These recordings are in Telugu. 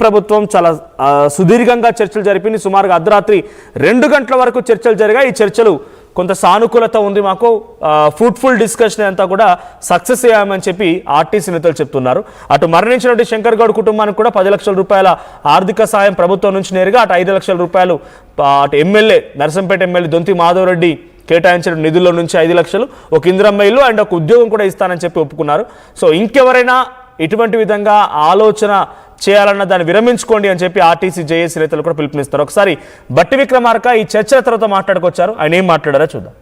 ప్రభుత్వం చాలా సుదీర్ఘంగా చర్చలు జరిపింది. సుమారుగా అర్ధరాత్రి 2 గంటల వరకు చర్చలు జరిగాయి. ఈ చర్చలు కొంత సానుకూలత ఉంది, మాకు ఫ్రూట్ఫుల్ డిస్కషన్ అంతా కూడా సక్సెస్ అయ్యామని చెప్పి ఆర్టీసీ నేతలు చెప్తున్నారు. అటు మరణించినటువంటి శంకర్ గౌడ్ కుటుంబానికి కూడా 10 లక్షల రూపాయల ఆర్థిక సాయం ప్రభుత్వం నుంచి నేరుగా, అటు 5 లక్షల రూపాయలు అటు ఎమ్మెల్యే నర్సంపేట ఎమ్మెల్యే దొంతి మాధవరెడ్డి కేటాయించిన నిధుల్లో నుంచి 5 లక్షలు, ఒక ఇందిరమ్మ ఇల్లు అండ్ ఒక ఉద్యోగం కూడా ఇస్తానని చెప్పి ఒప్పుకున్నారు. సో ఇంకెవరైనా ఇటువంటి విధంగా ఆలోచన చేయాలన్న దాన్ని విరమించుకోండి అని చెప్పి ఆర్టీసీ జేఏసీ నేతలు కూడా పిలుపునిస్తారు. ఒకసారి బట్టి విక్రమార్క ఈ చర్చల తర్వాత మాట్లాడుకొచ్చారు, ఆయన ఏం మాట్లాడారో చూద్దాం.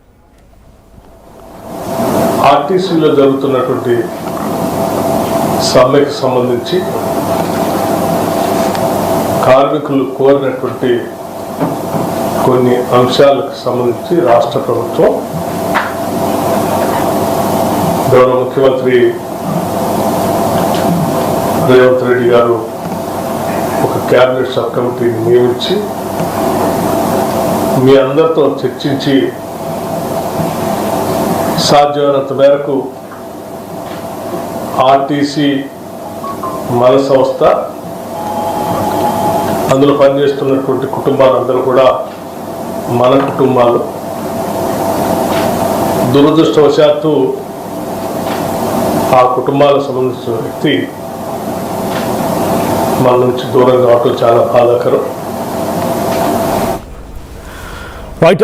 ఆర్టీసీలో జరుగుతున్నటువంటి సమ్మెకు సంబంధించి కార్మికులు కోరినటువంటి కొన్ని అంశాలకు సంబంధించి రాష్ట్ర ప్రభుత్వం గౌరవ ముఖ్యమంత్రి రేవంత్ రెడ్డి గారు ఒక క్యాబినెట్ సబ్ కమిటీని నియమించి మీ అందరితో చర్చించి సాధ్యమైనంత మేరకు ఆర్టీసీ మన సంస్థ, అందులో పనిచేస్తున్నటువంటి కుటుంబాలందరూ కూడా మన కుటుంబాలు. దురదృష్టవశాత్తు ఆ కుటుంబాలకు సంబంధించిన వ్యక్తి మన నుంచి దూరం కావటం చాలా బాధాకరం.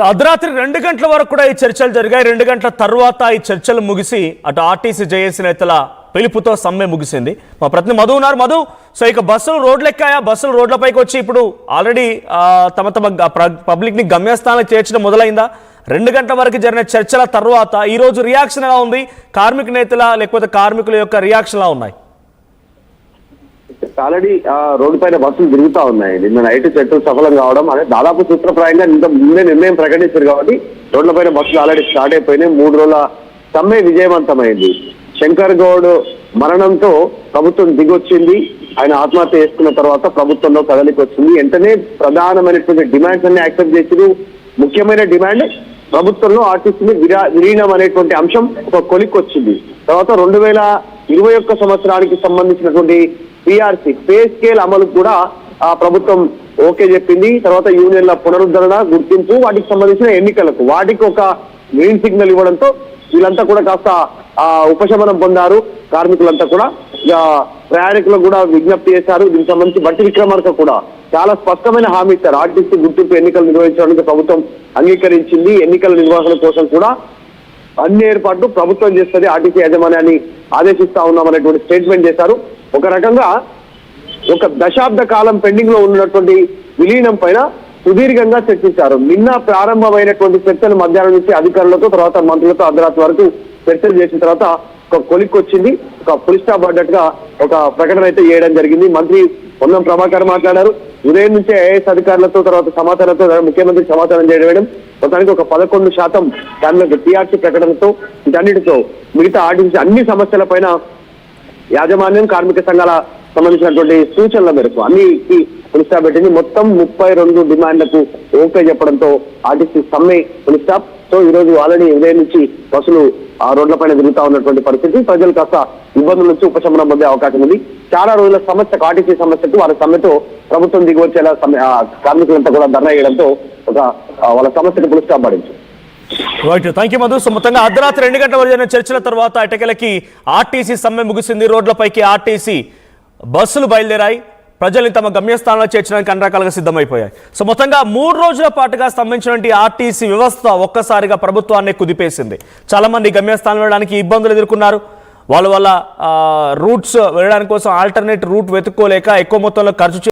అర్ధరాత్రి 2 గంటల వరకు కూడా ఈ చర్చలు జరిగాయి. 2 గంటల తర్వాత ఈ చర్చలు ముగిసి అటు ఆర్టీసీ జేఏసీ నేతల పిలుపుతో సమ్మె ముగిసింది. మా ప్రతినిధి మధు ఉన్నారు. మధు, సో ఇక బస్సులు రోడ్లెక్కాయా? బస్సులు రోడ్లపైకి వచ్చి ఇప్పుడు ఆల్రెడీ తమ పబ్లిక్ని గమ్యస్థానాలకు చేర్చడం మొదలైందా? 2 గంటల వరకు జరిగిన చర్చల తర్వాత ఈరోజు రియాక్షన్ ఎలా ఉంది? కార్మిక నేతల లేకపోతే కార్మికుల యొక్క రియాక్షన్ ఎలా ఉన్నాయి? ఆల్రెడీ రోడ్డు పైన బస్సులు తిరుగుతా ఉన్నాయి. నిన్న నైట్ చర్చలు సఫలం కావడం అనేది దాదాపు సూత్రప్రాయంగా ముందే నిర్ణయం ప్రకటించారు కాబట్టి రోడ్లపైన బస్సులు ఆల్రెడీ స్టార్ట్ అయిపోయినాయి. 3 రోజుల సమ్మె విజయవంతమైంది. శంకర్ గౌడ్ మరణంతో ప్రభుత్వం దిగొచ్చింది. ఆయన ఆత్మహత్య చేసుకున్న తర్వాత ప్రభుత్వంలో కదలికి వచ్చింది. వెంటనే ప్రధానమైనటువంటి డిమాండ్స్ అన్ని యాక్సెప్ట్ చేసి ముఖ్యమైన డిమాండ్ ప్రభుత్వంలో ఆర్టీసీని విలీనం అనేటువంటి అంశం ఒక కొలిక్ వచ్చింది. తర్వాత 2021 సంవత్సరానికి సంబంధించినటువంటి PRC పే స్కేల్ అమలు కూడా ఆ ప్రభుత్వం ఓకే చెప్పింది. తర్వాత యూనియన్ల పునరుద్ధరణ, గుర్తింపు, వాటికి సంబంధించిన ఎన్నికలకు వాటికి ఒక గ్రీన్ సిగ్నల్ ఇవ్వడంతో వీళ్ళంతా కూడా కాస్త ఉపశమనం పొందారు. కార్మికులంతా కూడా ప్రయాణికులకు కూడా విజ్ఞప్తి చేశారు. దీనికి సంబంధించి బట్టి విక్రమార్క కూడా చాలా స్పష్టమైన హామీ ఇచ్చారు. ఆర్టీసీ గుర్తింపు ఎన్నికలు నిర్వహించడానికి ప్రభుత్వం అంగీకరించింది. ఎన్నికల నిర్వహణ కోసం కూడా అన్ని ఏర్పాట్లు ప్రభుత్వం చేస్తుంది, ఆర్టీసీ యాజమాన్యాన్ని ఆదేశిస్తా ఉన్నామనేటువంటి స్టేట్మెంట్ చేశారు. ఒక రకంగా 1 దశాబ్ద కాలం పెండింగ్ లో ఉన్నటువంటి విలీనం పైన సుదీర్ఘంగా చర్చించారు. నిన్న ప్రారంభమైనటువంటి చర్చలు మధ్యాహ్నం నుంచి అధికారులతో, తర్వాత మంత్రులతో అర్ధరాత్రి వరకు చర్చలు చేసిన తర్వాత ఒక కొలిక్ వచ్చింది. ఒక పులి స్టాప్ పడ్డట్టుగా ఒక ప్రకటన అయితే చేయడం జరిగింది. మంత్రి పొన్నం ప్రభాకర్ మాట్లాడారు. ఉదయం నుంచే ఐఏఎస్ అధికారులతో, తర్వాత సమాచారంతో ముఖ్యమంత్రి సమాచారం చేయడం. మొత్తానికి ఒక 11% దానిలో PRC ప్రకటనతో వీటన్నిటితో మిగతా ఆర్టీసీ అన్ని సమస్యల పైన యాజమాన్యం, కార్మిక సంఘాల సంబంధించినటువంటి సూచనల మేరకు అన్నికి పులిస్టాప్ పెట్టింది. మొత్తం 32 డిమాండ్లకు ఓకే చెప్పడంతో ఆర్టీసీ సమ్మె పులిస్టాప్. సో ఈ రోజు ఆల్రెడీ ఉదయం నుంచి బస్సులు ఆ రోడ్ల పైన తిరుగుతా ఉన్నటువంటి పరిస్థితి. ప్రజలు కాస్త ఇబ్బందుల నుంచి ఉపశమనం పొందే అవకాశం ఉంది. చాలా రోజుల సమస్యకు, ఆర్టీసీ సమస్యకు వారి సమ్మెతో ప్రభుత్వం దిగివచ్చేలా కార్మికులంతా కూడా ధర్నా చేయడంతో ఒక వాళ్ళ సమస్యకు పులిస్టాప్ పడింది. Right, thank you Madhu. So మొత్తంగా అర్ధరాత్రి 2 గంటల వరకు జరిగిన చర్చల తర్వాత ఎటకెలకి ఆర్టీసీ సమ్మె ముగిసింది. రోడ్లపైకి ఆర్టీసీ బస్సులు బయలుదేరాయి. ప్రజల్ని తమ గమ్యస్థానంలో చేర్చడానికి అన్ని రకాలుగా సిద్ధమైపోయాయి. సో మొత్తంగా 3 రోజుల పాటుగా స్తంభించినటువంటి ఆర్టీసీ వ్యవస్థ ఒక్కసారిగా ప్రభుత్వాన్ని కుదిపేసింది. చాలా మంది గమ్యస్థానం వెళ్ళడానికి ఇబ్బందులు ఎదుర్కొన్నారు. వాళ్ళ రూట్స్ వెళ్ళడానికి కోసం ఆల్టర్నేట్ రూట్ వెతుక్కోలేక ఎక్కువ మొత్తంలో ఖర్చు